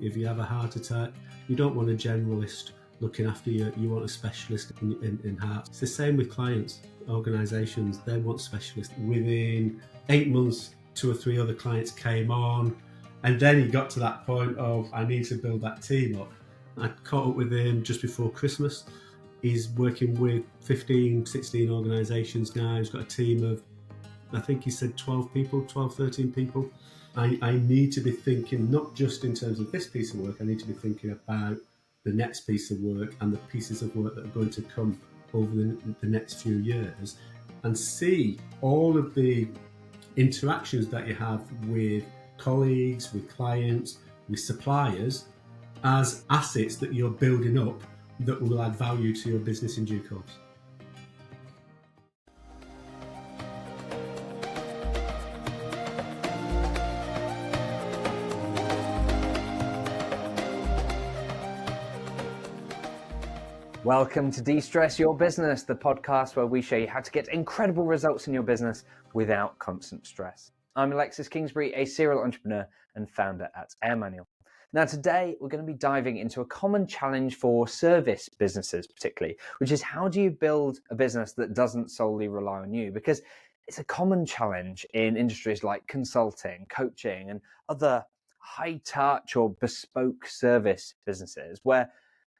If you have a heart attack, you don't want a generalist looking after you. You want a specialist in heart. It's the same with clients, organisations. They want specialists. Within 8 months, 2 or 3 other clients came on. And then he got to that point of, I need to build that team up. I caught up with him just before Christmas. He's working with 15, 16 organisations now. He's got a team of, I think he said 12 people, 12, 13 people. I need to be thinking not just in terms of this piece of work, I need to be thinking about the next piece of work and the pieces of work that are going to come over the next few years, and see all of the interactions that you have with colleagues, with clients, with suppliers as assets that you're building up that will add value to your business in due course. Welcome to De-Stress Your Business, the podcast where we show you how to get incredible results in your business without constant stress. I'm Alexis Kingsbury, a serial entrepreneur and founder at AirManual. Now today we're going to be diving into a common challenge for service businesses particularly, which is how do you build a business that doesn't solely rely on you? Because it's a common challenge in industries like consulting, coaching and other high touch or bespoke service businesses where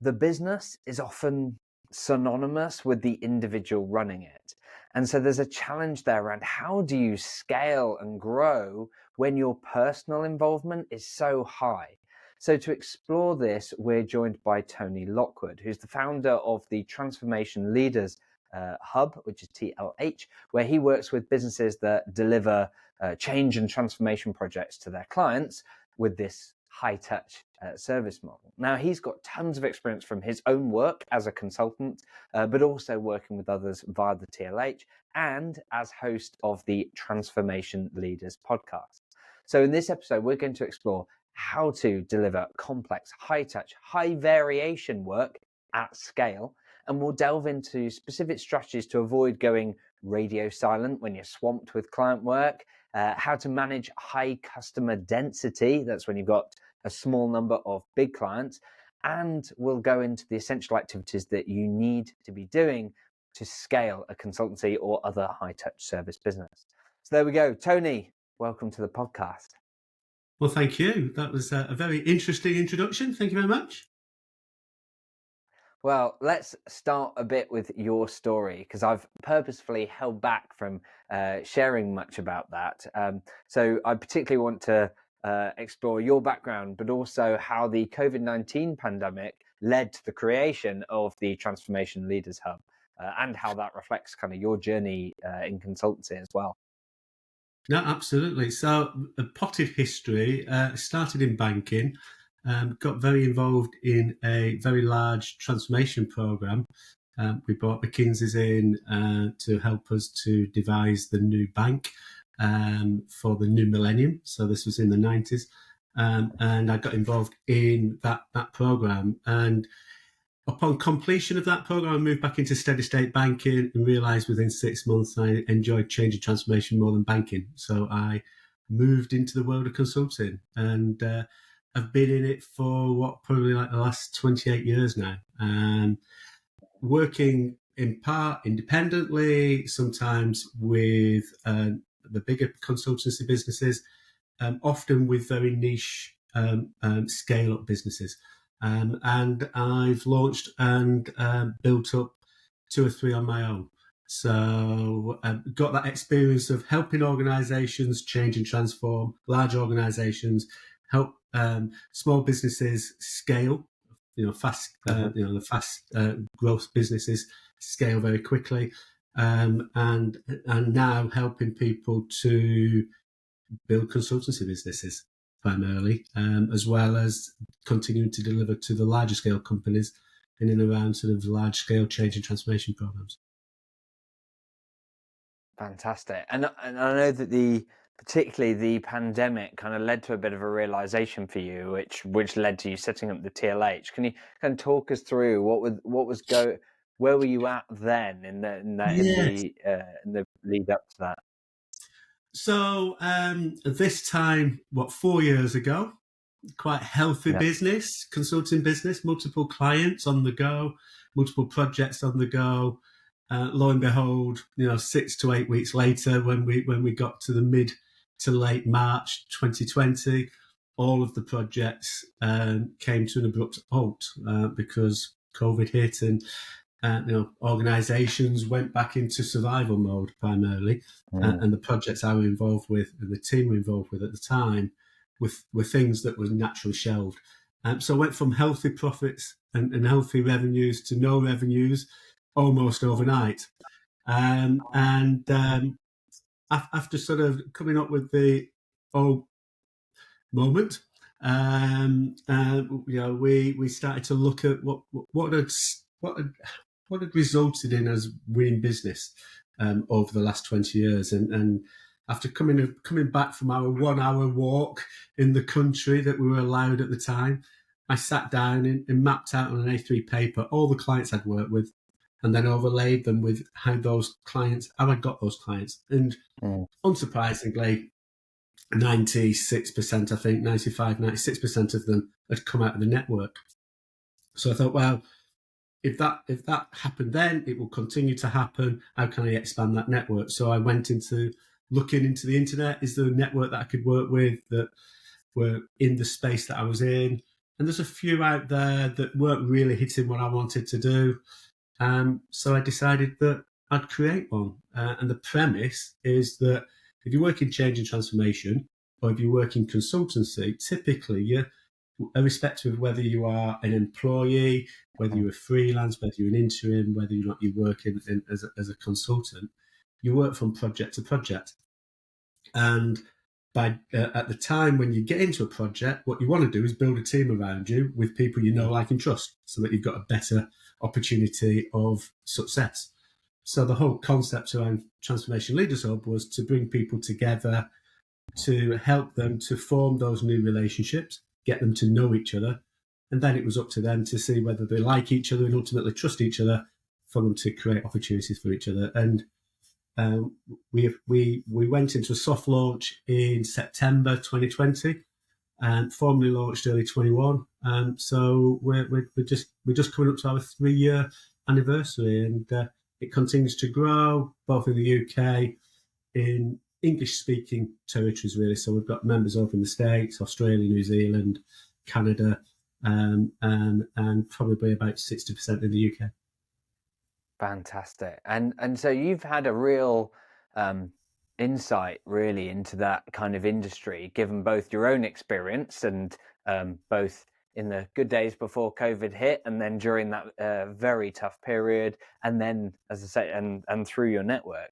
the business is often synonymous with the individual running it. And so there's a challenge there around how do you scale and grow when your personal involvement is so high? So to explore this, we're joined by Tony Lockwood, who's the founder of the Transformation Leaders Hub, which is TLH, where he works with businesses that deliver change and transformation projects to their clients with this high-touch service model. Now, he's got tons of experience from his own work as a consultant, but also working with others via the TLH and as host of the Transformation Leaders podcast. So in this episode, we're going to explore how to deliver complex, high-touch, high-variation work at scale, and we'll delve into specific strategies to avoid going radio silent when you're swamped with client work, how to manage high customer density, that's when you've got a small number of big clients, and we'll go into the essential activities that you need to be doing to scale a consultancy or other high-touch service business. So there we go. Tony, welcome to the podcast. Well, thank you. That was a very interesting introduction. Thank you very much. Well, let's start a bit with your story because I've purposefully held back from sharing much about that. So I particularly want to explore your background, but also how the COVID-19 pandemic led to the creation of the Transformation Leaders Hub and how that reflects kind of your journey in consultancy as well. No, absolutely. So a potted history, started in banking, got very involved in a very large transformation program. We brought McKinsey's in to help us to devise the new bank for the new millennium. So this was in the 90s. And I got involved in that program. And upon completion of that program, I moved back into steady state banking and realised within 6 months I enjoyed change and transformation more than banking. So I moved into the world of consulting and I've been in it for probably like the last 28 years now. Working in part independently, sometimes with the bigger consultancy businesses, often with very niche scale-up businesses. And I've launched and built up 2 or 3 on my own. So got that experience of helping organisations change and transform, large organisations, help small businesses scale, fast, the fast growth businesses scale very quickly, and now helping people to build consultancy businesses primarily, as well as continuing to deliver to the larger scale companies in and around sort of large scale change and transformation programs. Fantastic. And I know that particularly the pandemic kind of led to a bit of a realization for you, which led to you setting up the TLH. Can you kind of talk us through where were you at then in the lead up to that? So this time, 4 years ago, quite healthy business, consulting business, multiple clients on the go, multiple projects on the go. Lo and behold, 6 to 8 weeks later, when we got to the mid to late March 2020, all of the projects came to an abrupt halt because COVID hit, and organisations went back into survival mode primarily, and the projects I was involved with and the team were involved with at the time were things that were naturally shelved. So I went from healthy profits and healthy revenues to no revenues almost overnight. After sort of coming up with the moment, we started to look at what had resulted in us winning business over the last 20 years. And after coming back from our 1 hour walk in the country that we were allowed at the time, I sat down and mapped out on an A3 paper all the clients I'd worked with, and then overlaid them with how I got those clients. And unsurprisingly, 96%, I think, 96% of them had come out of the network. So I thought, well, if that happened then, it will continue to happen. How can I expand that network? So I went into looking into the internet. Is there a network that I could work with that were in the space that I was in? And there's a few out there that weren't really hitting what I wanted to do. So I decided that I'd create one. And the premise is that if you work in change and transformation, or if you work in consultancy, typically you're, irrespective of whether you are an employee, whether you're a freelance, whether you're an interim, whether or not you work as a consultant, you work from project to project. And at the time when you get into a project, what you want to do is build a team around you with people you know, like, and trust, so that you've got a better opportunity of success. So the whole concept around Transformation Leaders Hub was to bring people together, to help them to form those new relationships, get them to know each other, and then it was up to them to see whether they like each other and ultimately trust each other, for them to create opportunities for each other. And we went into a soft launch in September 2020 and formally launched early 21. So we're just coming up to our 3-year anniversary, and it continues to grow both in the UK, in English-speaking territories, really. So we've got members over in the States, Australia, New Zealand, Canada, and probably about 60% in the UK. Fantastic. And so you've had a real insight really into that kind of industry, given both your own experience and both in the good days before COVID hit, and then during that very tough period, and then, as I say, and through your network.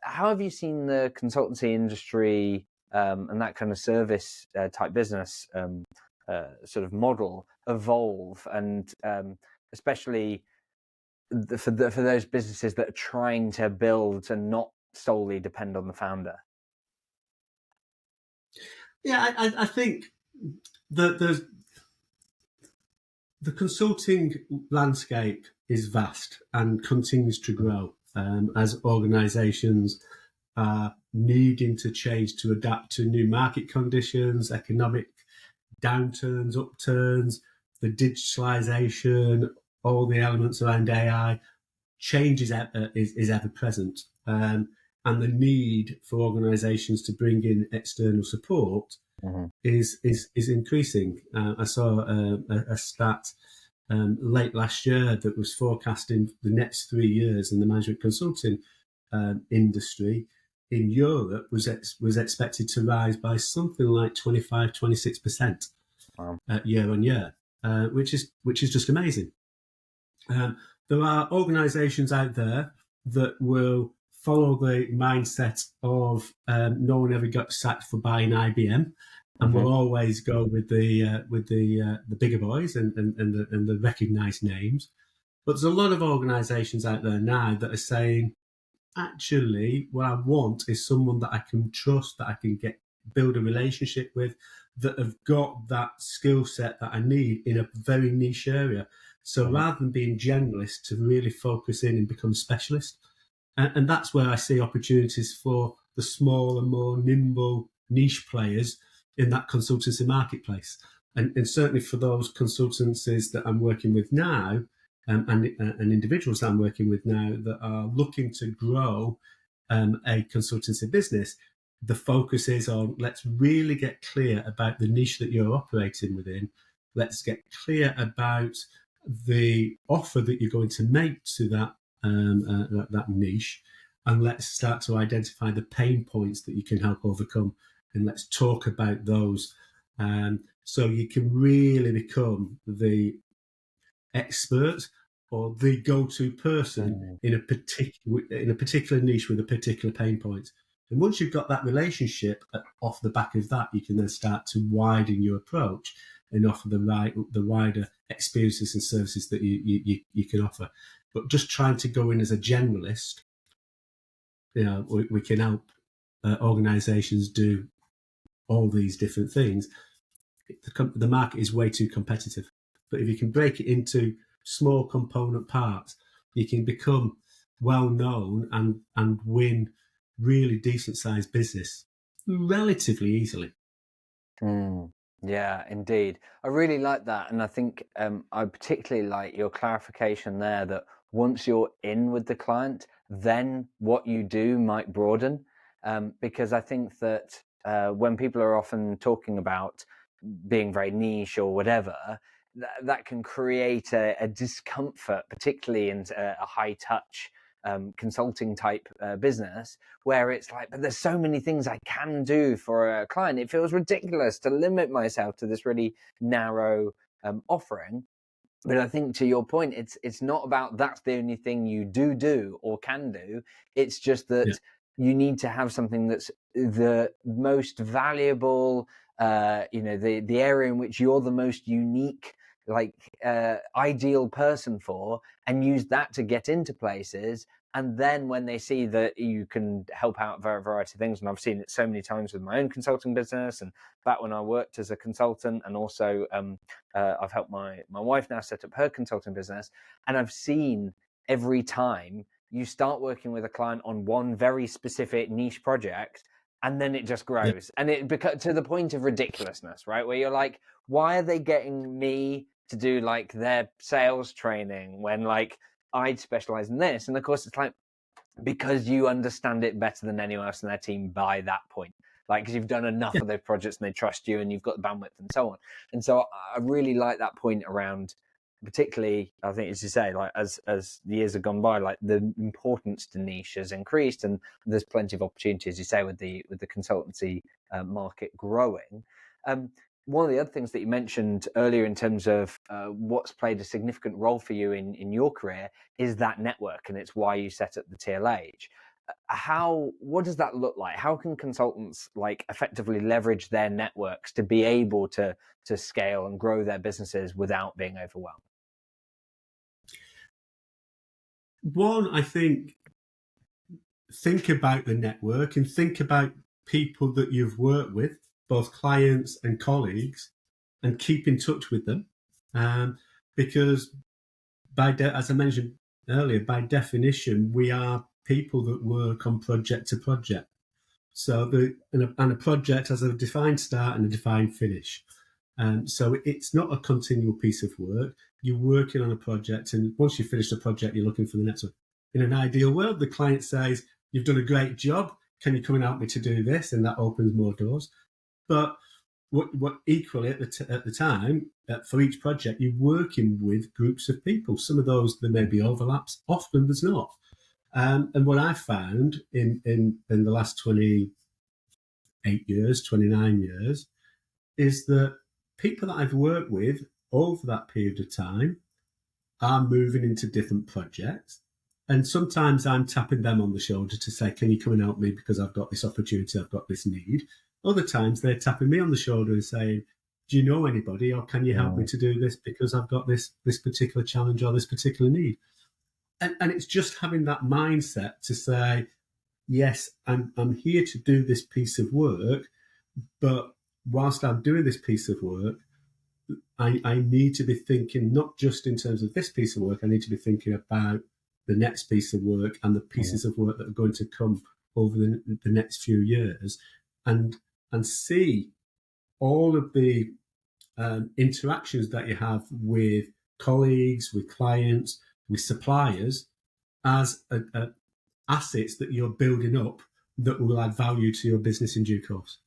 How have you seen the consultancy industry and that kind of service type business sort of model evolve, and especially for those businesses that are trying to build and not solely depend on the founder? Yeah, I think that the consulting landscape is vast and continues to grow as organisations are needing to change to adapt to new market conditions, economic downturns, upturns, the digitalisation, all the elements around AI. Change is ever present, and the need for organisations to bring in external support is increasing. I saw a stat late last year that was forecasting the next 3 years in the management consulting industry in Europe was expected to rise by something like 25-26% year on year, which is just amazing. There are organisations out there that will follow the mindset of no one ever got sacked for buying IBM, and will always go with the bigger boys and the recognised names. But there's a lot of organisations out there now that are saying, actually, what I want is someone that I can trust, that I can build a relationship with, that have got that skill set that I need in a very niche area. So rather than being generalist, to really focus in and become a specialist. And that's where I see opportunities for the smaller, more nimble niche players in that consultancy marketplace. And certainly for those consultancies that I'm working with now, and individuals that I'm working with now that are looking to grow a consultancy business, the focus is on, let's really get clear about the niche that you're operating within. Let's get clear about the offer that you're going to make to that niche, and let's start to identify the pain points that you can help overcome, and let's talk about those. So you can really become the expert or the go-to person in a particular niche with a particular pain point. And once you've got that relationship off the back of that, you can then start to widen your approach and offer the wider experiences and services that you can offer. But just trying to go in as a generalist, we can help organisations do all these different things. The market is way too competitive. But if you can break it into small component parts, you can become well known and win really decent sized business relatively easily. Yeah, indeed. I really like that. And I think I particularly like your clarification there that once you're in with the client, then what you do might broaden. Because I think that when people are often talking about being very niche or whatever, that can create a discomfort, particularly in a high touch consulting type business, where it's like, but there's so many things I can do for a client. It feels ridiculous to limit myself to this really narrow offering. But I think, to your point, it's not about that's the only thing you do or can do. It's just that you need to have something that's the most valuable, the area in which you're the most unique, ideal person for, and use that to get into places. And then when they see that you can help out a variety of things, and I've seen it so many times with my own consulting business, and back when I worked as a consultant, and also I've helped my wife now set up her consulting business, and I've seen every time you start working with a client on one very specific niche project, and then it just grows, and it becomes to the point of ridiculousness, right? Where you're like, why are they getting me to do like their sales training when like I'd specialize in this? And of course it's like, because you understand it better than anyone else in their team by that point, like because you've done enough of those projects and they trust you and you've got the bandwidth and so on. And so I really like that point around, particularly, I think, as you say, like as the years have gone by, like the importance to niche has increased, and there's plenty of opportunities, you say, with the consultancy market growing. One of the other things that you mentioned earlier in terms of what's played a significant role for you in your career is that network, and it's why you set up the TLH. What does that look like? How can consultants like effectively leverage their networks to be able to scale and grow their businesses without being overwhelmed? One, I think about the network and think about people that you've worked with, both clients and colleagues, and keep in touch with them. Because as I mentioned earlier, by definition, we are people that work on project to project. So a project has a defined start and a defined finish. So it's not a continual piece of work. You're working on a project, and once you finish the project, you're looking for the next one. In an ideal world, the client says, "You've done a great job. Can you come and help me to do this?" And that opens more doors. But what equally at the time, for each project, you're working with groups of people. Some of those, there may be overlaps. Often there's not. And what I've found in the last 28 years, 29 years, is that people that I've worked with over that period of time are moving into different projects. And sometimes I'm tapping them on the shoulder to say, "Can you come and help me because I've got this opportunity, I've got this need." Other times they're tapping me on the shoulder and saying, "Do you know anybody, or can you help me to do this because I've got this particular challenge or this particular need?" And it's just having that mindset to say, yes, I'm here to do this piece of work, but whilst I'm doing this piece of work, I need to be thinking not just in terms of this piece of work, I need to be thinking about the next piece of work and the pieces of work that are going to come over the next few years, and see all of the interactions that you have with colleagues, with clients, with suppliers as assets that you're building up that will add value to your business in due course.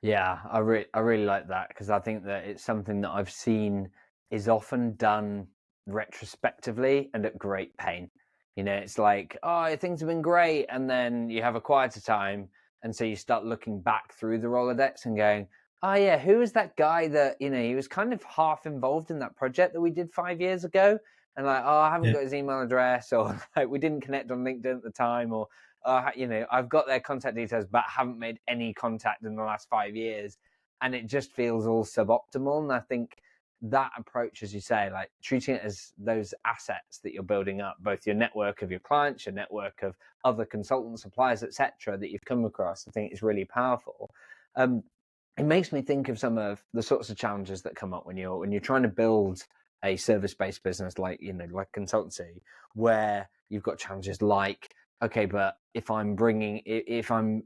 Yeah, I really like that, because I think that it's something that I've seen is often done retrospectively and at great pain. It's like, oh, things have been great, and then you have a quieter time, and so you start looking back through the Rolodex and going, oh yeah, who was that guy that, he was kind of half involved in that project that we did 5 years ago, and like, oh, I haven't got his email address, or like we didn't connect on LinkedIn at the time, or I've got their contact details, but haven't made any contact in the last 5 years. And it just feels all suboptimal. And I think that approach, as you say, like treating it as those assets that you're building up, both your network of your clients, your network of other consultants, suppliers, etc., that you've come across, I think is really powerful. It makes me think of some of the sorts of challenges that come up when you're trying to build a service-based business, like consultancy, where you've got challenges like, okay, but if I'm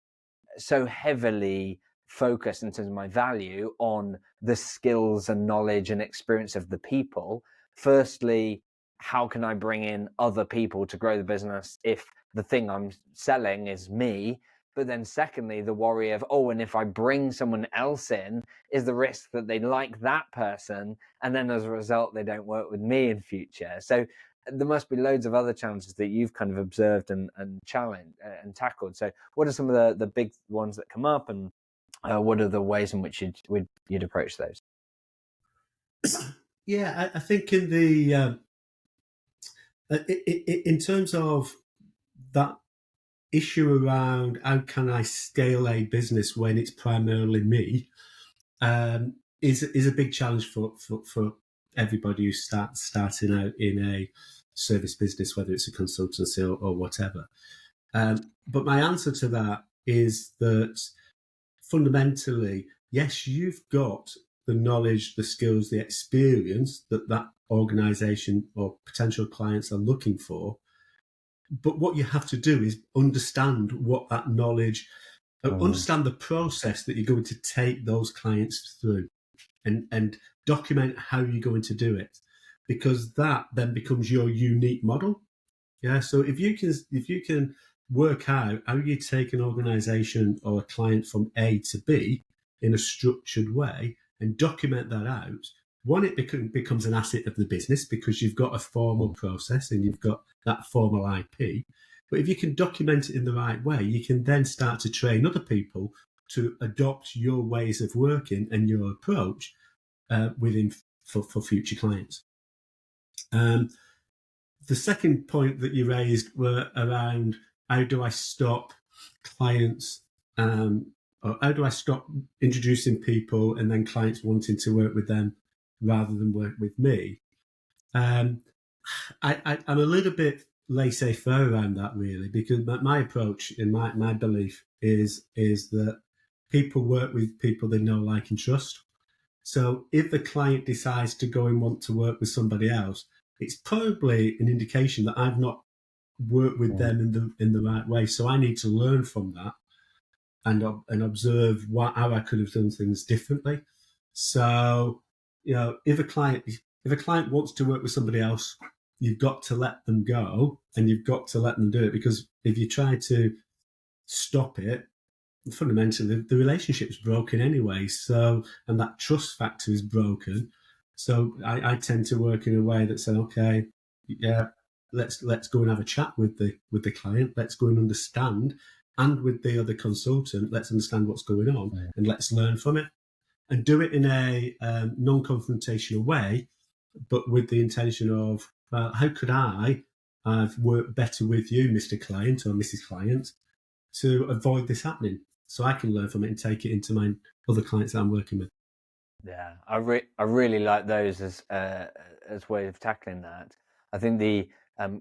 so heavily focused in terms of my value on the skills and knowledge and experience of the people, firstly, how can I bring in other people to grow the business if the thing I'm selling is me? But then secondly, the worry of, oh, and if I bring someone else in, is the risk that they like that person, and then as a result, they don't work with me in future. So there must be loads of other challenges that you've kind of observed and challenged and tackled. So what are some of the big ones that come up, and what are the ways in which you'd approach those? Yeah, I think in the in terms of that issue around how can I scale a business when it's primarily me, is a big challenge for everybody who's starting out in a service business, whether it's a consultancy or whatever. But my answer to that is that fundamentally, yes, you've got the knowledge, the skills, the experience that organization or potential clients are looking for. But what you have to do is understand what that knowledge, understand the process that you're going to take those clients through, and document how you're going to do it, because that then becomes your unique model. Yeah. So if you can work out how you take an organization or a client from A to B in a structured way and document that out, one, it becomes an asset of the business because you've got a formal process and you've got that formal IP. But if you can document it in the right way, you can then start to train other people to adopt your ways of working and your approach within for future clients. The second point that you raised were around how do I stop clients, or how do I stop introducing people and then clients wanting to work with them rather than work with me? I'm a little bit laissez-faire around that, really, because my approach and my belief is that people work with people they know, like, and trust. So if the client decides to go and want to work with somebody else, it's probably an indication that I've not worked with them in the right way. So I need to learn from that and observe how I could have done things differently. So, if a client wants to work with somebody else, you've got to let them go and you've got to let them do it, because if you try to stop it, fundamentally the relationship's broken anyway. So, and that trust factor is broken. So I tend to work in a way that says, okay, yeah, let's go and have a chat with the client. Let's go and understand, and with the other consultant, let's understand what's going on and let's learn from it, and do it in a non-confrontational way, but with the intention of, how could I've worked better with you, Mr. Client or Mrs. Client, to avoid this happening, so I can learn from it and take it into my other clients that I'm working with. Yeah, I really like those as way of tackling that. I think the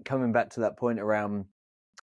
coming back to that point around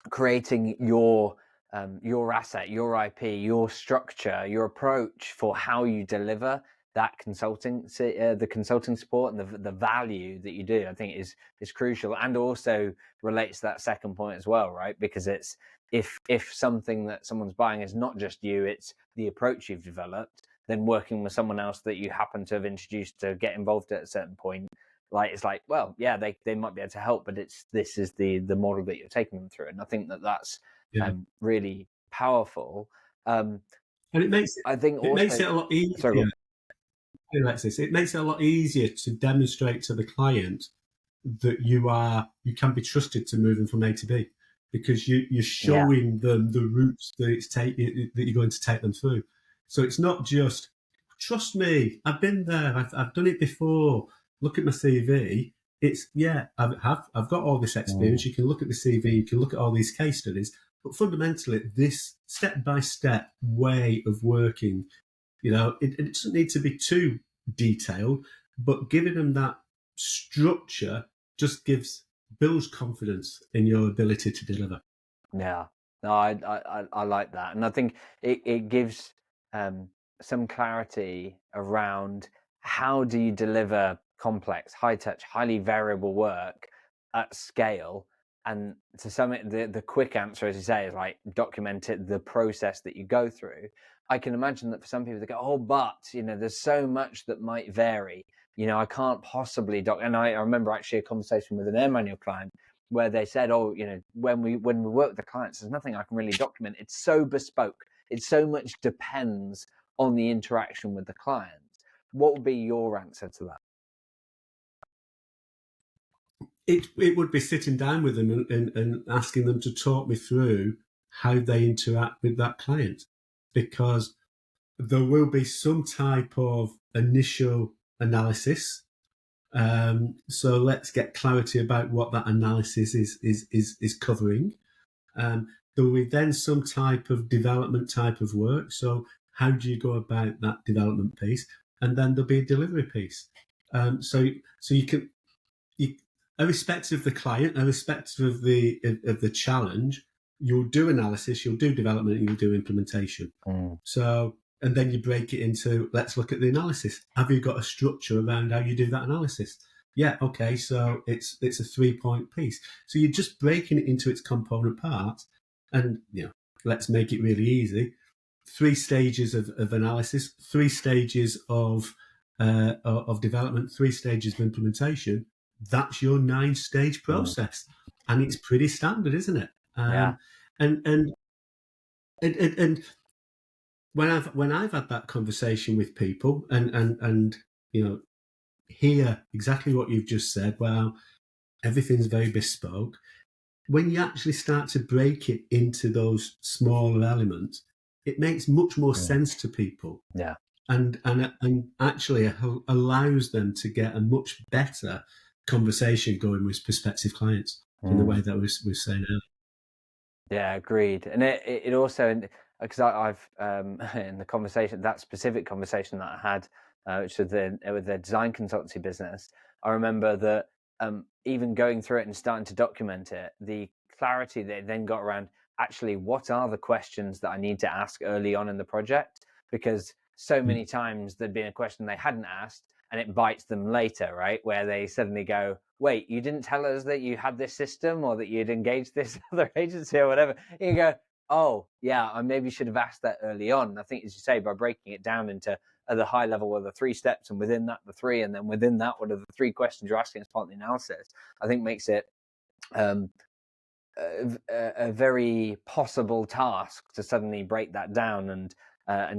creating your asset, your IP, your structure, your approach for how you deliver that the consulting support and the value that you do, I think is crucial, and also relates to that second point as well, right? Because it's if something that someone's buying is not just you, it's the approach you've developed, than working with someone else that you happen to have introduced to get involved at a certain point. Like, it's like, well, yeah, they might be able to help, but this is the model that you're taking them through. And I think that's Yeah. really powerful. And it makes I think it also, makes it a lot sorry, go easier. on. Alexis, it makes it a lot easier to demonstrate to the client that you can be trusted to move them from A to B, because you're Yeah, showing them the routes that you're going to take them through. So it's not just trust me. I've been there. I've done it before. Look at my CV. It's I've got all this experience. You can look at the CV. You can look at all these case studies. But fundamentally, this step by step way of working, it doesn't need to be too detailed, but giving them that structure just builds confidence in your ability to deliver. yeah. No, I like that, and I think it gives some clarity around how do you deliver complex, high touch, highly variable work at scale. And to some, the quick answer, as you say, is like document it, the process that you go through. I can imagine that for some people they go, oh, but there's so much that might vary. I can't possibly And I remember actually a conversation with an AirManual client where they said, oh, when we work with the clients, there's nothing I can really document. It's so bespoke. It so much depends on the interaction with the client. What would be your answer to that? It would be sitting down with them and asking them to talk me through how they interact with that client, because there will be some type of initial analysis. So let's get clarity about what that analysis is covering. There will be then some type of development type of work. So how do you go about that development piece? And then there'll be a delivery piece. So you can, irrespective of the client, irrespective of the challenge, you'll do analysis, you'll do development, and you'll do implementation. So, and then you break it into, let's look at the analysis. Have you got a structure around how you do that analysis? Yeah, okay, so it's a 3-point piece. So you're just breaking it into its component parts, and let's make it really easy. 3 stages of analysis, 3 stages of development, 3 stages of implementation. That's your 9-stage process, and it's pretty standard, isn't it? Yeah. And when I've had that conversation with people and hear exactly what you've just said, well, everything's very bespoke. When you actually start to break it into those smaller elements, it makes much more sense to people. Yeah. And actually allows them to get a much better conversation going with prospective clients in the way that we're saying earlier. Yeah, agreed. And it also, because I've in the conversation, that specific conversation that I had, which was with the design consultancy business, I remember that even going through it and starting to document it, the clarity they then got around actually what are the questions that I need to ask early on in the project, because so many times there'd been a question they hadn't asked and it bites them later, right? Where they suddenly go, wait, you didn't tell us that you had this system or that you'd engaged this other agency or whatever. And you go, oh, yeah, I maybe should have asked that early on. And I think, as you say, by breaking it down into at the high level, what are the 3 steps, and within that, the 3, and then within that, what are the 3 questions you're asking as part of the analysis, I think makes it a very possible task to suddenly break that down and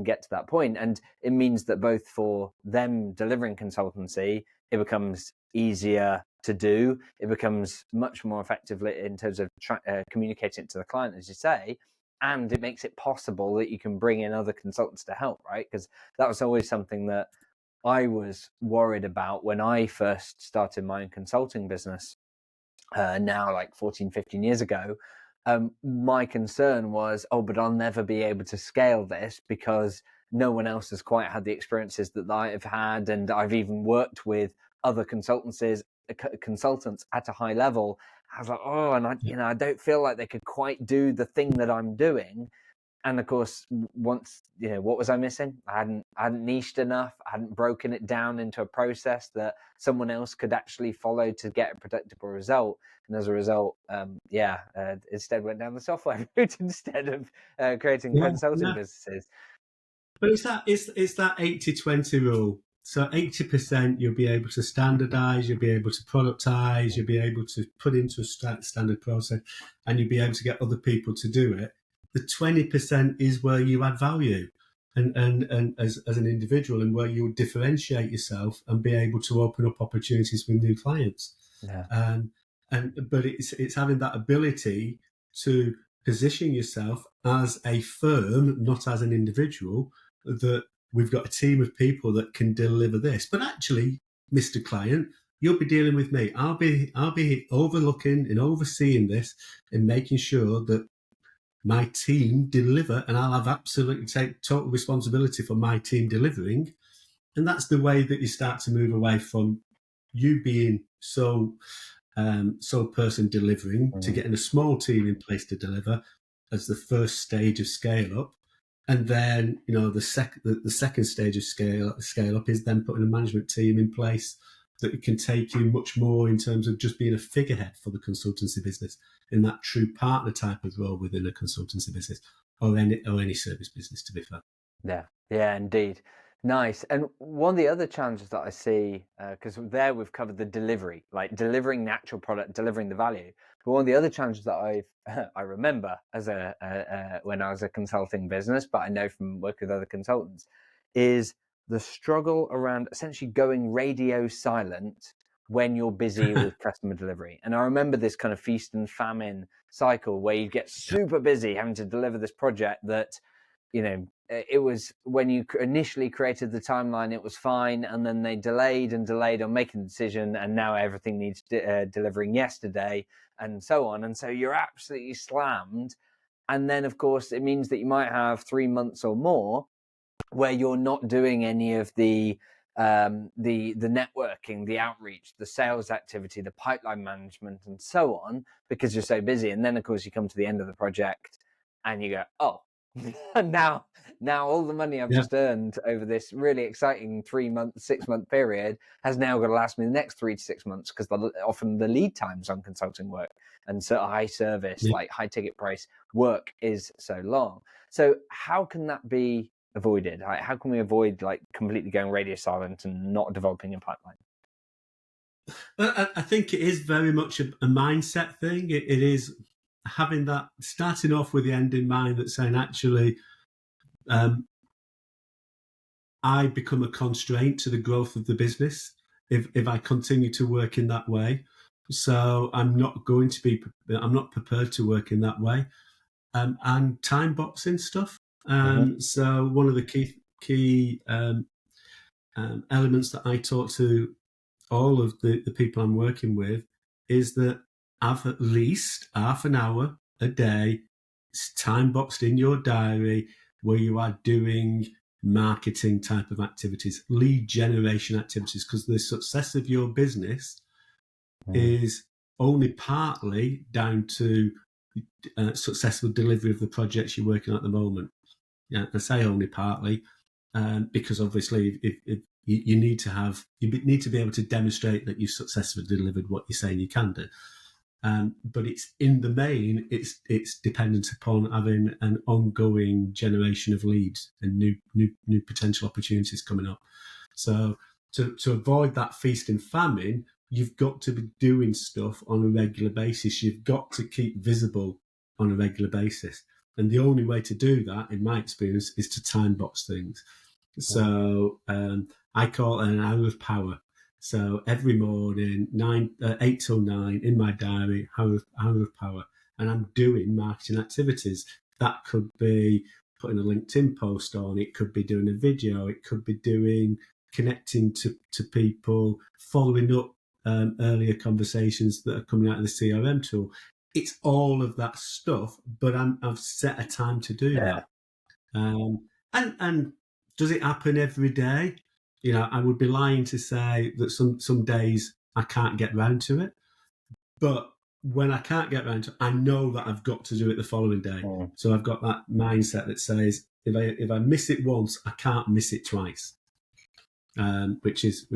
get to that point. And it means that both for them delivering consultancy, it becomes easier to do. It becomes much more effective in terms of communicating it to the client, as you say. And it makes it possible that you can bring in other consultants to help, right? Because that was always something that I was worried about when I first started my own consulting business. Now like 14, 15 years ago, my concern was, but I'll never be able to scale this because no one else has quite had the experiences that I've had. And I've even worked with other consultants at a high level. I was like, I don't feel like they could quite do the thing that I'm doing. And of course, once, what was I missing? I hadn't niched enough. I hadn't broken it down into a process that someone else could actually follow to get a predictable result. And as a result, instead went down the software route instead of creating consulting businesses. But it's that 80-20 rule. So 80% you'll be able to standardize, you'll be able to productize, you'll be able to put into a standard process, and you'll be able to get other people to do it. The 20% is where you add value and as an individual, and where you differentiate yourself and be able to open up opportunities with new clients. Yeah. But it's having that ability to position yourself as a firm, not as an individual, that we've got a team of people that can deliver this. But actually, Mr. Client, you'll be dealing with me. I'll be overlooking and overseeing this and making sure that my team deliver, and I'll have absolutely take total responsibility for my team delivering. And that's the way that you start to move away from you being sole person delivering to getting a small team in place to deliver as the first stage of scale up. And then, the second stage of scale up is then putting a management team in place that can take you much more in terms of just being a figurehead for the consultancy business in that true partner type of role within a consultancy business or any service business, to be fair. Yeah, indeed. Nice. And one of the other challenges that I see, because there we've covered the delivery, like delivering the actual product, delivering the value. But one of the other challenges that I remember as when I was a consulting business, but I know from working with other consultants, is the struggle around essentially going radio silent when you're busy with customer delivery. And I remember this kind of feast and famine cycle where you get super busy having to deliver this project that, it was when you initially created the timeline, it was fine. And then they delayed on making the decision. And now everything needs delivering yesterday and so on. And so you're absolutely slammed. And then, of course, it means that you might have 3 months or more where you're not doing any of the networking, the outreach, the sales activity, the pipeline management, and so on, because you're so busy. And then, of course, you come to the end of the project and you go, oh, now all the money I've just earned over this really exciting 6 month period has now got to last me the next 3 to 6 months, because often the lead times on consulting work and so high service, like high ticket price work, is so long. So how can that be avoided? How can we avoid completely going radio silent and not developing a pipeline? I think it is very much a mindset thing. It is having that, starting off with the end in mind, that saying, actually, I become a constraint to the growth of the business if I continue to work in that way. So I'm not prepared to work in that way. And time boxing stuff. So one of the key elements that I talk to all of the people I'm working with is that have at least half an hour a day time boxed in your diary where you are doing marketing type of activities, lead generation activities, because the success of your business is only partly down to successful delivery of the projects you're working on at the moment. Yeah, I say only partly, because obviously if you need to be able to demonstrate that you've successfully delivered what you're saying you can do. But it's in the main, it's dependent upon having an ongoing generation of leads and new potential opportunities coming up. So to avoid that feast and famine, you've got to be doing stuff on a regular basis. You've got to keep visible on a regular basis. And the only way to do that, in my experience, is to time box things. So I call it an hour of power. So every morning, 8 till 9 in my diary, hour of power. And I'm doing marketing activities. That could be putting a LinkedIn post on. It could be doing a video. It could be connecting to people, following up earlier conversations that are coming out of the CRM tool. It's all of that stuff, but I've set a time to do that. And does it happen every day? I would be lying to say that some days I can't get round to it. But when I can't get round to it, I know that I've got to do it the following day. So I've got that mindset that says if I miss it once, I can't miss it twice. Which is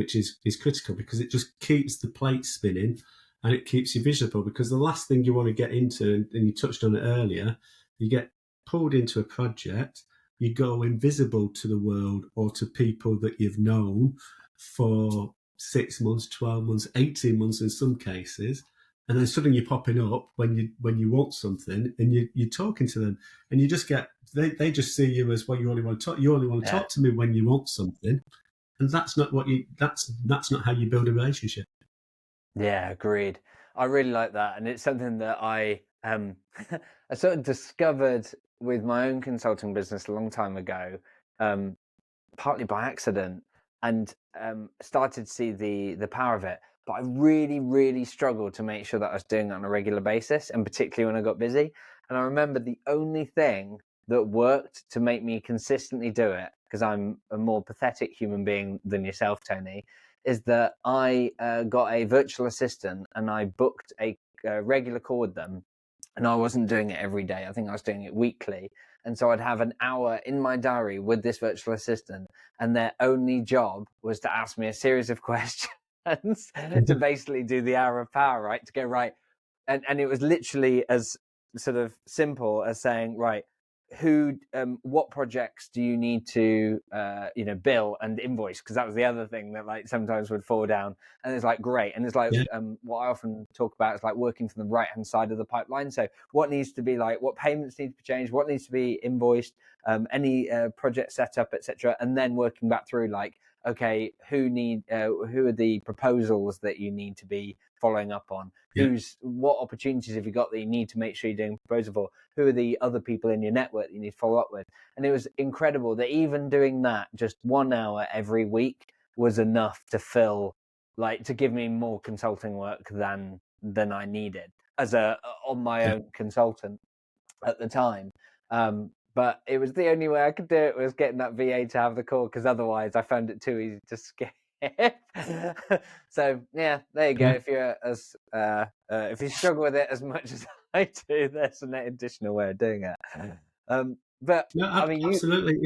critical, because it just keeps the plate spinning and it keeps you visible. Because the last thing you want to get into, and you touched on it earlier, you get pulled into a project you go invisible to the world or to people that you've known for 6 months, 12 months, 18 months in some cases, and then suddenly you're popping up when you want something, and you're talking to them, and you just get they just see you as, well, you only want to talk to me when you want something, and that's not not how you build a relationship. Yeah, agreed. I really like that, and it's something that I I sort of discovered with my own consulting business a long time ago, partly by accident, and started to see the power of it. But I really, really struggled to make sure that I was doing it on a regular basis, and particularly when I got busy. And I remember the only thing that worked to make me consistently do it, because I'm a more pathetic human being than yourself, Tony, is that I got a virtual assistant and I booked a regular call with them. And I wasn't doing it every day. I think I was doing it weekly. And so I'd have an hour in my diary with this virtual assistant, and their only job was to ask me a series of questions to basically do the hour of power, right? To go, right. And it was literally as sort of simple as saying, right, what projects do you need to bill and invoice, because that was the other thing that like sometimes would fall down. And it's like, great. And it's like, what I often talk about is like working from the right hand side of the pipeline. So what needs to be, like, what payments need to be changed, what needs to be invoiced, any project setup, etc. And then working back through, like, okay, who are the proposals that you need to be following up on? What opportunities have you got that you need to make sure you're doing a proposal for? Who are the other people in your network that you need to follow up with? And it was incredible that even doing that, just 1 hour every week, was enough to give me more consulting work than I needed as on my own consultant at the time. But it was the only way I could do it, was getting that VA to have the call, because otherwise I found it too easy to skip. So yeah, there you go. If you struggle with it as much as I do, there's an additional way of doing it. But no, I mean, absolutely,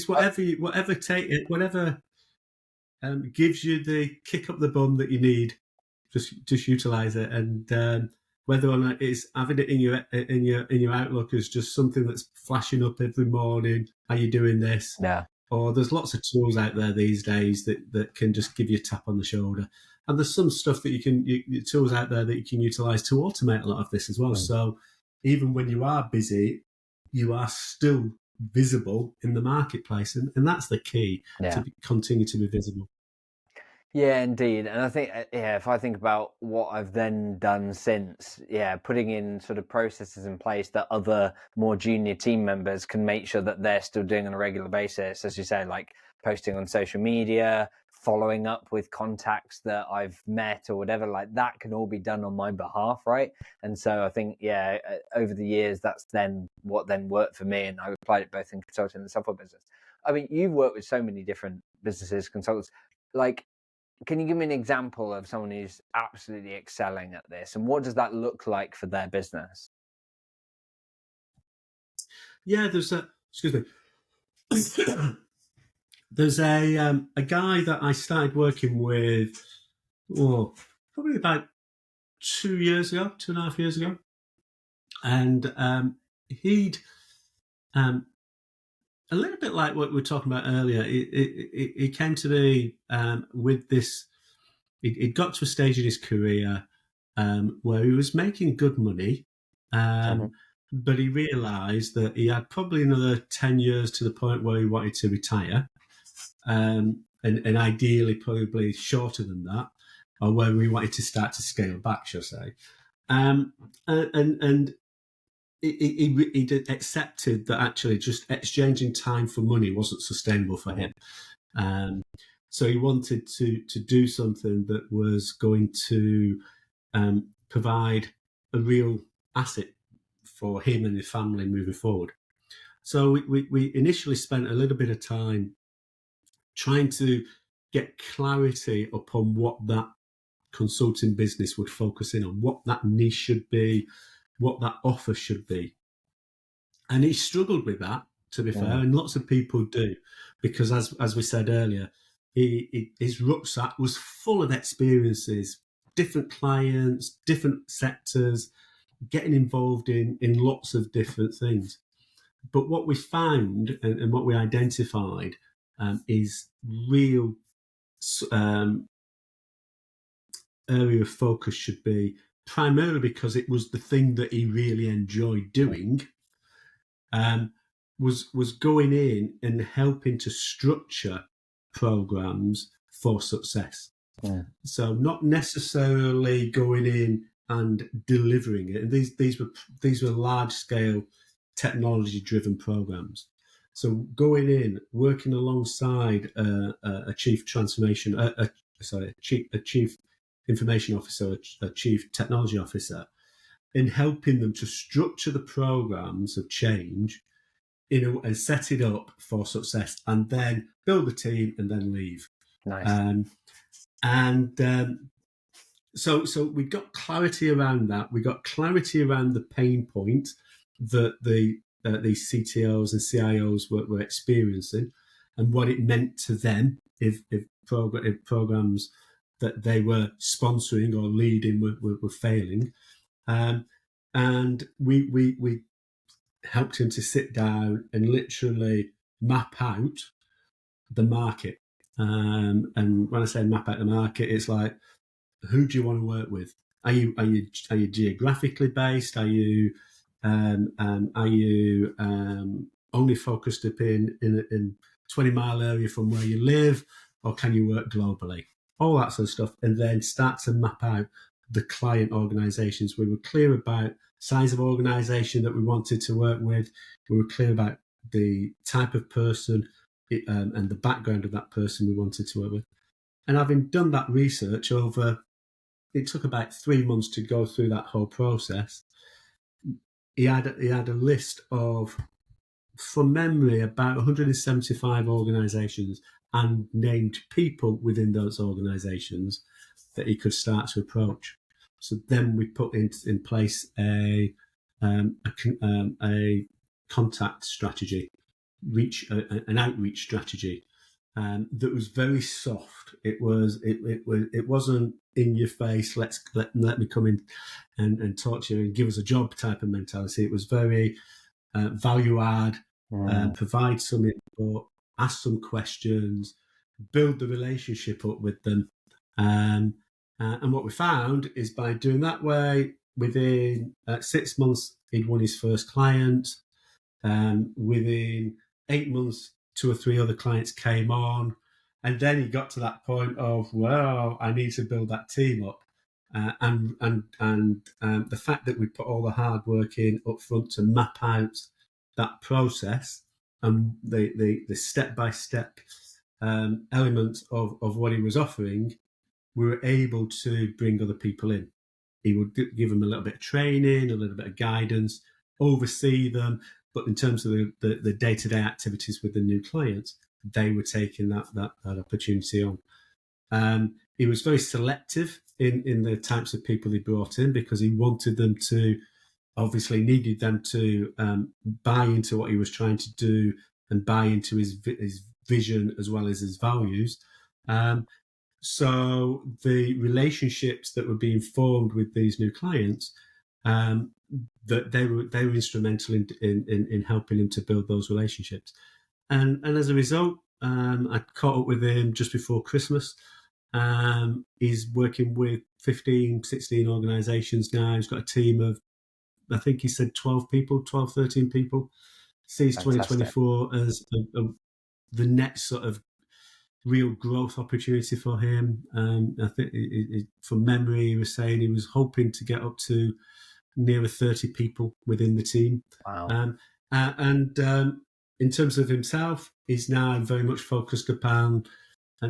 whatever gives you the kick up the bum that you need. Just utilize it, and whether or not it's having it in your Outlook as just something that's flashing up every morning. Are you doing this? Yeah. Or there's lots of tools out there these days that can just give you a tap on the shoulder. And there's some stuff that tools out there that you can utilize to automate a lot of this as well. So even when you are busy, you are still visible in the marketplace. And that's the key, to continue to be visible. Yeah, indeed. And I think, if I think about what I've then done since, putting in sort of processes in place that other more junior team members can make sure that they're still doing on a regular basis, as you say, like posting on social media, following up with contacts that I've met or whatever, like that can all be done on my behalf, right? And so I think, over the years, that's then what then worked for me. And I applied it both in consulting and software business. I mean, you've worked with so many different businesses, consultants, like, can you give me an example of someone who's absolutely excelling at this, and what does that look like for their business? Yeah, there's a guy that I started working with, probably about 2.5 years ago, and he'd a little bit like what we were talking about earlier. He came to me with this. He'd got to a stage in his career where he was making good money, but he realised that he had probably another 10 years to the point where he wanted to retire, and ideally probably shorter than that, or where we wanted to start to scale back, shall I say. And he accepted that actually just exchanging time for money wasn't sustainable for him. So he wanted to do something that was going to provide a real asset for him and his family moving forward. So we initially spent a little bit of time trying to get clarity upon what that consulting business would focus in on, what that niche should be, what that offer should be. And he struggled with that, to be fair, and lots of people do, because as we said earlier, his rucksack was full of experiences, different clients, different sectors, getting involved in lots of different things. But what we found and what we identified is real um, area of focus should be primarily because it was the thing that he really enjoyed doing. Was going in and helping to structure programs for success. Yeah. So not necessarily going in and delivering it. And these were large scale technology driven programs. So going in, working alongside a chief transformation, a chief information officer, a chief technology officer, in helping them to structure the programs of change, and set it up for success, and then build a team and then leave. Nice. So we got clarity around that. We got clarity around the pain point that these CTOs and CIOs were experiencing, and what it meant to them if programs that they were sponsoring or leading were failing. And we helped him to sit down and literally map out the market. And when I say map out the market, it's like, who do you want to work with? Are you geographically based? Are you only focused up in 20-mile area from where you live, or can you work globally? All that sort of stuff, and then start to map out the client organizations. We were clear about size of organization that we wanted to work with. We were clear about the type of person and the background of that person we wanted to work with. And having done that research it took about 3 months to go through that whole process. He had a list of, from memory, about 175 organisations and named people within those organisations that he could start to approach. So then we put in place a contact strategy, an outreach strategy that was very soft. It wasn't in your face. Let me come in and talk to you and give us a job type of mentality. It was very value add, provide some input, ask some questions, build the relationship up with them. And what we found is by doing that way, within 6 months, he'd won his first client. Within 8 months, 2 or 3 other clients came on. And then he got to that point of, well, I need to build that team up. And the fact that we put all the hard work in up front to map out that process and the step-by-step element of what he was offering, we were able to bring other people in. He would give them a little bit of training, a little bit of guidance, oversee them. But in terms of the day-to-day activities with the new clients, they were taking that opportunity on. He was very selective in the types of people he brought in, because he wanted them to, obviously needed them to buy into what he was trying to do and buy into his vision as well as his values. So the relationships that were being formed with these new clients, that they were instrumental in helping him to build those relationships. And as a result, I caught up with him just before Christmas. He's working with 15, 16 organizations now. He's got a team of, I think he said 12, 13 people. Sees 2024 as the next sort of real growth opportunity for him. I think from memory, he was saying he was hoping to get up to nearer 30 people within the team. Wow. And in terms of himself, he's now very much focused upon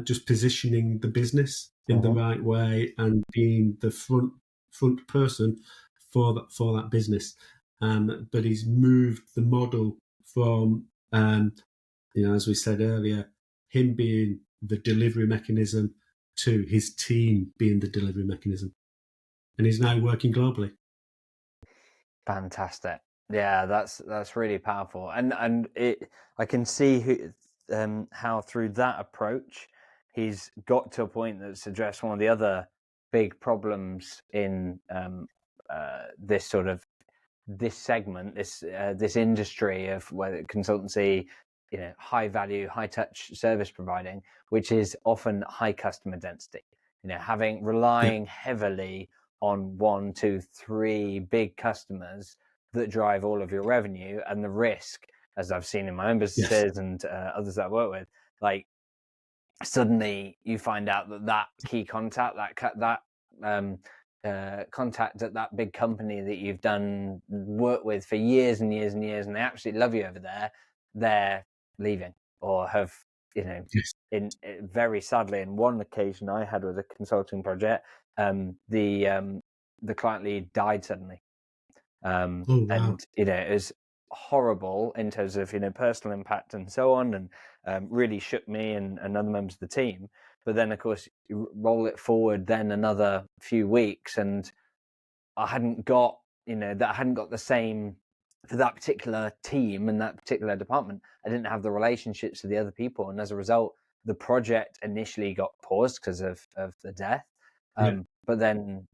just positioning the business in the right way and being the front person for that business. But he's moved the model from, as we said earlier, him being the delivery mechanism to his team being the delivery mechanism. And he's now working globally. Fantastic. Yeah, that's really powerful. And I can see how through that approach, he's got to a point that's addressed one of the other big problems in this sort of this segment, this industry of whether consultancy, high value, high touch service providing, which is often high customer density. Relying heavily on 1, 2, 3 big customers that drive all of your revenue, and the risk, as I've seen in my own businesses and others that I work with, like suddenly you find out that key contact, that contact at that big company that you've done work with for years and years and years, and they absolutely love you over there, they're leaving or have, in very sadly, in one occasion I had with a consulting project, the client lead died suddenly. Oh, wow. And it was horrible in terms of personal impact and so on, and really shook me and other members of the team. But then, of course, you roll it forward then another few weeks, and I hadn't got the same for that particular team and that particular department. I didn't have the relationships with the other people, and as a result, the project initially got paused because of the death. But then,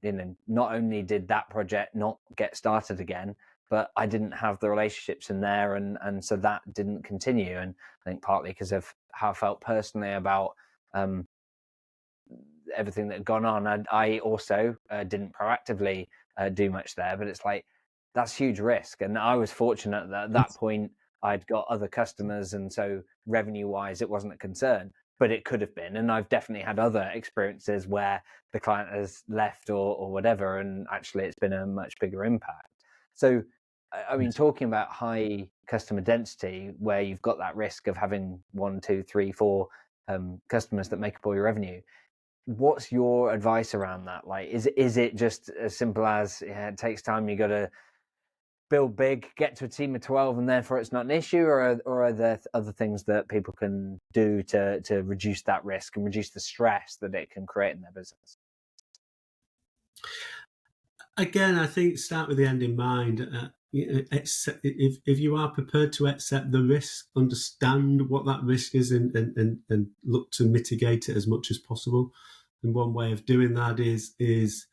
not only did that project not get started again, but I didn't have the relationships in there, and so that didn't continue. And I think partly because of how I felt personally about everything that had gone on, and I also didn't proactively do much there. But it's like, that's huge risk, and I was fortunate that at that point I'd got other customers, and so revenue wise it wasn't a concern, but it could have been. And I've definitely had other experiences where the client has left or whatever, and actually it's been a much bigger impact. So I mean, talking about high customer density, where you've got that risk of having 1, 2, 3, 4 customers that make up all your revenue, what's your advice around that? Like, is it just as simple as it takes time, you got to build big, get to a team of 12, and therefore it's not an issue, or are there other things that people can do to reduce that risk and reduce the stress that it can create in their business? Again, I think start with the end in mind. If you are prepared to accept the risk, understand what that risk is, and look to mitigate it as much as possible. And one way of doing that is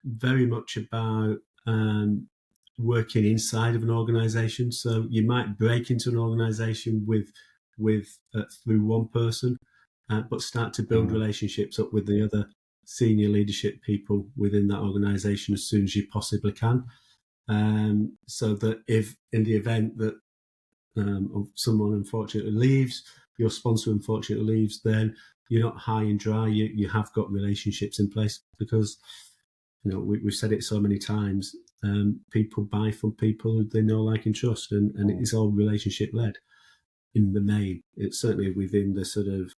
very much about working inside of an organization. So you might break into an organization through one person, but start to build relationships up with the other senior leadership people within that organization as soon as you possibly can. So that if in the event that someone unfortunately leaves, your sponsor unfortunately leaves, then you're not high and dry. You have got relationships in place, because we've said it so many times. People buy from people they know, like, and trust, and it is all relationship led in the main. It's certainly within the sort of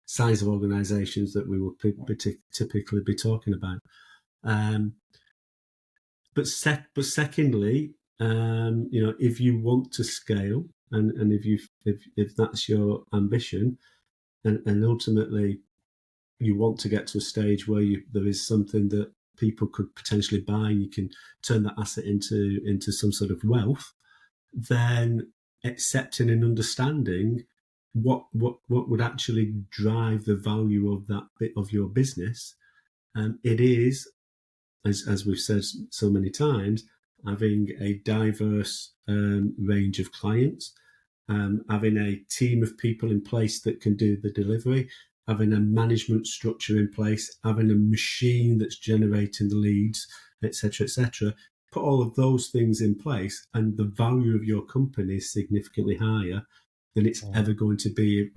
size of organisations that we will typically be talking about. But secondly, if you want to scale, and if that's your ambition, and ultimately you want to get to a stage where there is something that people could potentially buy, and you can turn that asset into some sort of wealth, then accepting and understanding what would actually drive the value of that bit of your business. It is, as we've said so many times, having a diverse range of clients, having a team of people in place that can do the delivery, having a management structure in place, having a machine that's generating the leads, etc., etc. Put all of those things in place, and the value of your company is significantly higher than it's ever going to be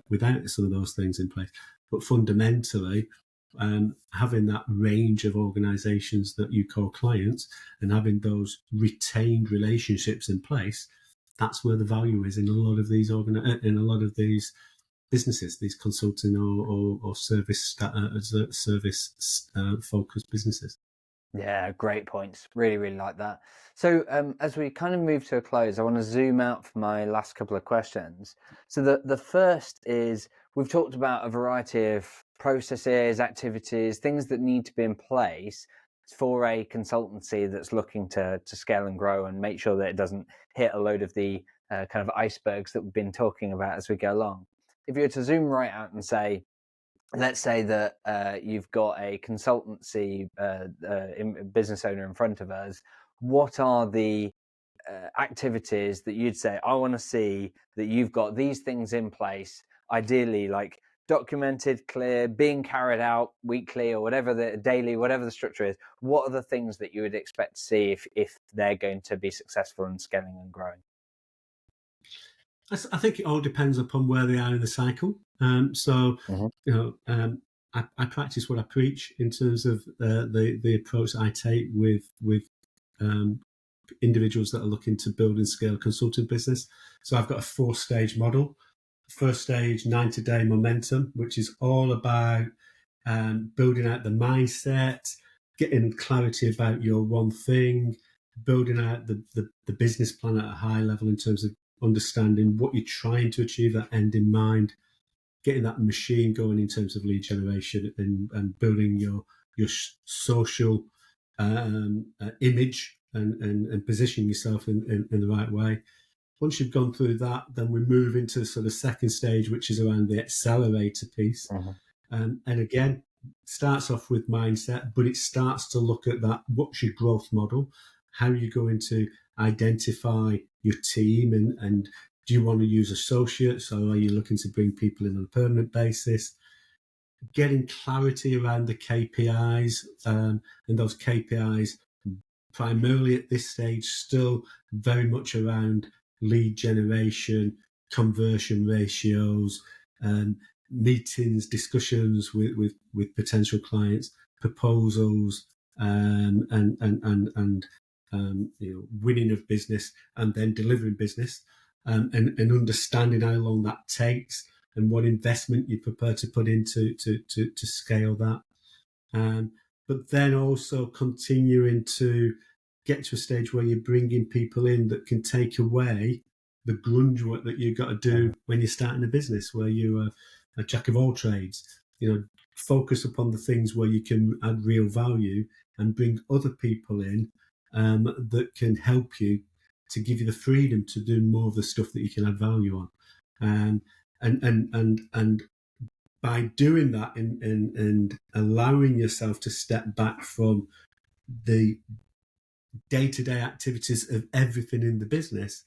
without some of those things in place. But fundamentally, having that range of organisations that you call clients, and having those retained relationships in place, that's where the value is in a lot of these businesses, these consulting or service focused businesses. Yeah, great points. Really, really like that. So as we kind of move to a close, I want to zoom out for my last couple of questions. So the first is, we've talked about a variety of processes, activities, things that need to be in place for a consultancy that's looking to scale and grow and make sure that it doesn't hit a load of the kind of icebergs that we've been talking about as we go along. If you were to zoom right out and say, let's say that you've got a consultancy business owner in front of us. What are the activities that you'd say, I want to see that you've got these things in place, ideally like documented, clear, being carried out weekly or whatever, the daily, whatever the structure is? What are the things that you would expect to see if they're going to be successful in scaling and growing? I think it all depends upon where they are in the cycle. I practice what I preach in terms of the approach that I take with individuals that are looking to build and scale a consulting business. So I've got a 4-stage model. First stage, 90-day momentum, which is all about building out the mindset, getting clarity about your one thing, building out the business plan at a high level in terms of understanding what you're trying to achieve, that end in mind, getting that machine going in terms of lead generation and building your social image and positioning yourself in the right way. Once you've gone through that, then we move into sort of second stage, which is around the accelerator piece. And again, starts off with mindset, but it starts to look at that. What's your growth model? How are you going to identify your team? And do you want to use associates, or are you looking to bring people in on a permanent basis? Getting clarity around the KPIs, and those KPIs primarily at this stage still very much around lead generation, conversion ratios, meetings, discussions with potential clients, proposals, and winning of business, and then delivering business, and understanding how long that takes and what investment you're prepared to put into to scale that. But then also continuing to get to a stage where you're bringing people in that can take away the grunge work that you've got to do when you're starting a business, where you're a jack of all trades. Focus upon the things where you can add real value and bring other people in that can help you to give you the freedom to do more of the stuff that you can add value on. And by doing that and allowing yourself to step back from the day-to-day activities of everything in the business,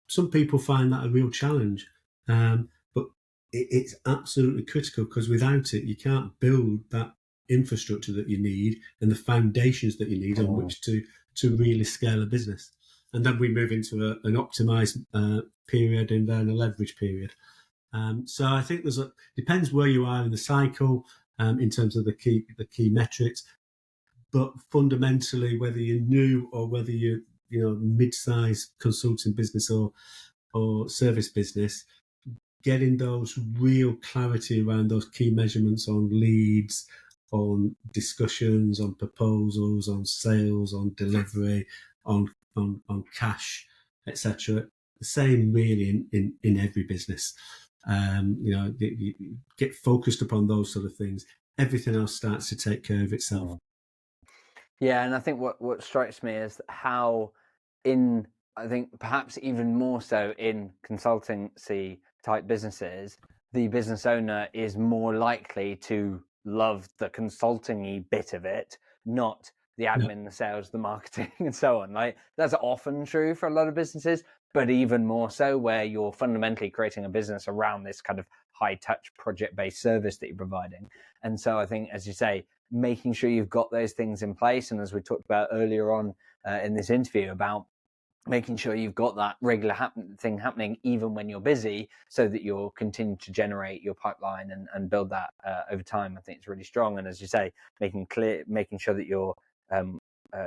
some people find that a real challenge. But it's absolutely critical, because without it, you can't build that infrastructure that you need and the foundations that you need on which to really scale a business. And then we move into an optimized period and then a leverage period. So I think depends where you are in the cycle in terms of the key metrics, but fundamentally, whether you're new or whether you're mid-sized consulting business or service business, getting those real clarity around those key measurements on leads, on discussions, on proposals, on sales, on delivery, on cash, etc. The same really in every business. You get focused upon those sort of things. Everything else starts to take care of itself. Yeah, and I think what strikes me is how I think perhaps even more so in consultancy type businesses, the business owner is more likely to love the consulting-y bit of it, not the admin, the sales, the marketing, and so on. Like, that's often true for a lot of businesses, but even more so where you're fundamentally creating a business around this kind of high-touch project-based service that you're providing. And so I think, as you say, making sure you've got those things in place, and as we talked about earlier on in this interview, about making sure you've got that regular thing happening even when you're busy, so that you'll continue to generate your pipeline and build that over time. I think it's really strong. And as you say, making sure that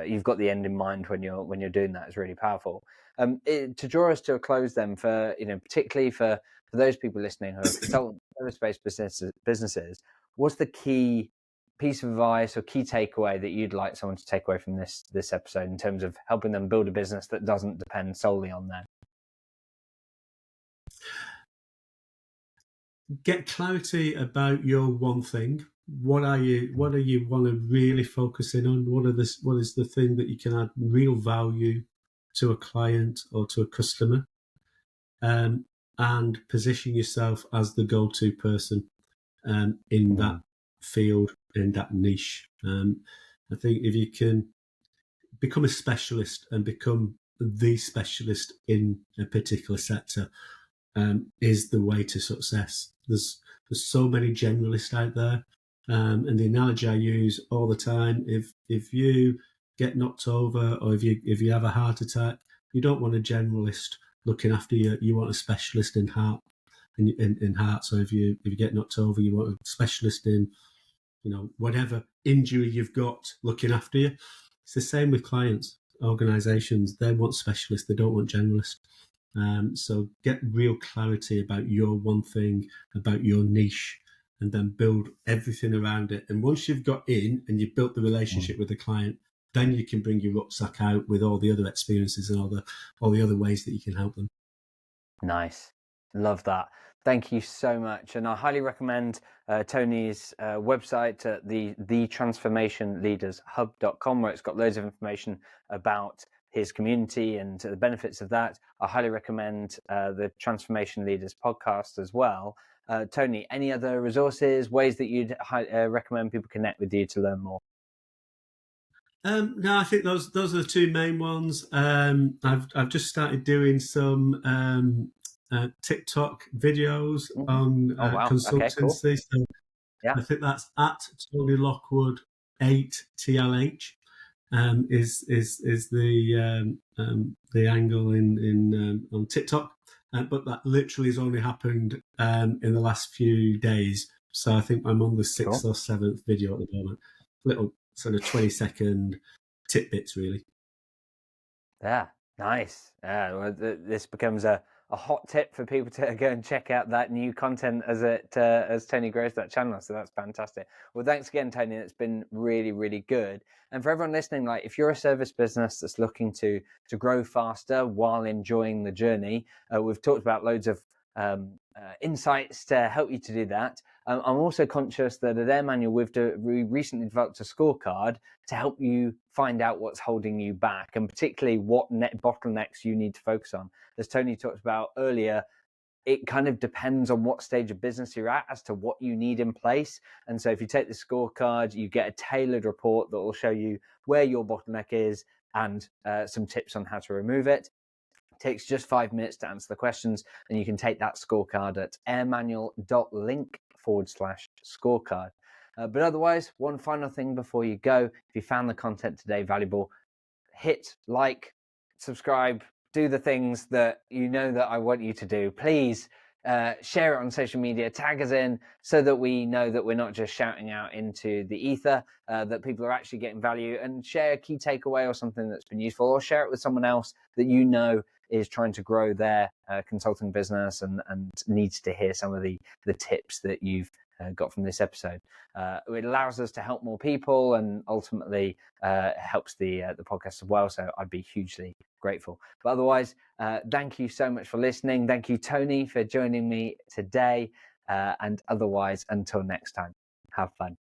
you've got the end in mind when you're doing that is really powerful. To draw us to a close then, for particularly for those people listening who are consultant service-based businesses, what's the key piece of advice or key takeaway that you'd like someone to take away from this episode in terms of helping them build a business that doesn't depend solely on them? Get clarity about your one thing. What do you want to really focus in on? What is the thing that you can add real value to a client or to a customer, and position yourself as the go-to person. in that field, in that niche. I think if you can become a specialist and become the specialist in a particular sector, is the way to success. There's so many generalists out there, and the analogy I use all the time: if you get knocked over, or if you have a heart attack, you don't want a generalist looking after you. You want a specialist in heart. In heart. So if you get knocked over, you want a specialist in whatever injury you've got looking after you. It's the same with clients, organizations. They want specialists, they don't want generalists. So get real clarity about your one thing, about your niche, and then build everything around it. And once you've got in and you've built the relationship with the client, then you can bring your rucksack out with all the other experiences and all the other ways that you can help them. Nice. Love that. Thank you so much. And I highly recommend Tony's website, thetransformationleadershub.com, where it's got loads of information about his community and the benefits of that. I highly recommend the Transformation Leaders podcast as well. Tony, any other resources, ways that you'd recommend people connect with you to learn more? No, I think those are the two main ones. I've just started doing some TikTok videos on Consultancy. Okay, cool. So yeah. I think that's at Tony Lockwood 8TLH. Is the angle in on TikTok, but that literally has only happened in the last few days. So I think I'm on the 6th or 7th video at the moment. Little sort of 20-second tidbits, really. Yeah, nice. Well, this becomes a hot tip for people to go and check out that new content as Tony grows that channel. So that's fantastic. Well, thanks again, Tony. It's been really, really good. And for everyone listening, like if you're a service business that's looking to grow faster while enjoying the journey, we've talked about loads of insights to help you to do that. I'm also conscious that at AirManual, we recently developed a scorecard to help you find out what's holding you back, and particularly what bottlenecks you need to focus on. As Tony talked about earlier, it kind of depends on what stage of business you're at as to what you need in place. And so if you take the scorecard, you get a tailored report that will show you where your bottleneck is and some tips on how to remove it. It takes just 5 minutes to answer the questions, and you can take that scorecard at airmanual.link/scorecard. But otherwise, one final thing before you go: if you found the content today valuable, hit like, subscribe, do the things that you know that I want you to do. Please share it on social media, tag us in, so that we know that we're not just shouting out into the ether, that people are actually getting value, and share a key takeaway or something that's been useful, or share it with someone else that you know is trying to grow their consulting business and needs to hear some of the tips that you've got from this episode. It allows us to help more people, and ultimately helps the podcast as well. So I'd be hugely grateful. But otherwise, thank you so much for listening. Thank you, Tony, for joining me today. And otherwise, until next time, have fun.